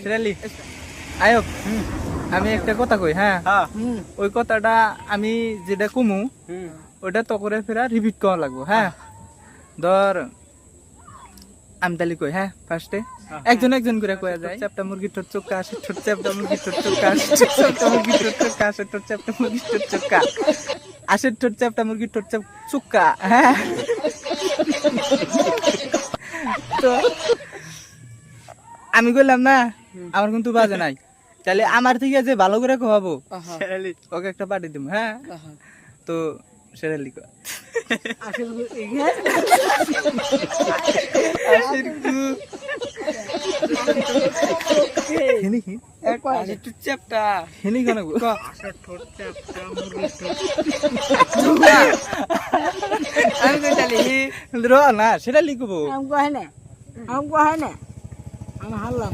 সেরালি আয়ক আমি একটা কথা কই হ্যাঁ ওই কথাটা আমি যেটা কমু ওটা তো করে ফেরা রিপিট করা লাগবো হ্যাঁ ধর আমি তালি কই হ্যাঁ ফার্স্টে একজন একজন করে কয়া যায় চ্যাপটা মুরগির ঠোঁট চোখা আসে ঠোঁট চ্যাপটা মুরগির ঠোঁট চোখা আসে চ্যাপটা মুরগির ঠোঁট চোখা আসে ঠোঁট চ্যাপটা মুরগির ঠোঁট চোখা আসে ঠোঁট চ্যাপটা মুরগির ঠোঁট চাপ চুক্কা হ্যাঁ তো আমি কইলাম না আমার কিন্তু বাজে নাই তাহলে আমার থেকে যে ভালো করে খাওয়াবো ওকে একটা পার্টি দিব হ্যাঁ তো সেরালি কয় না সেটা লিখবো আমি হারলাম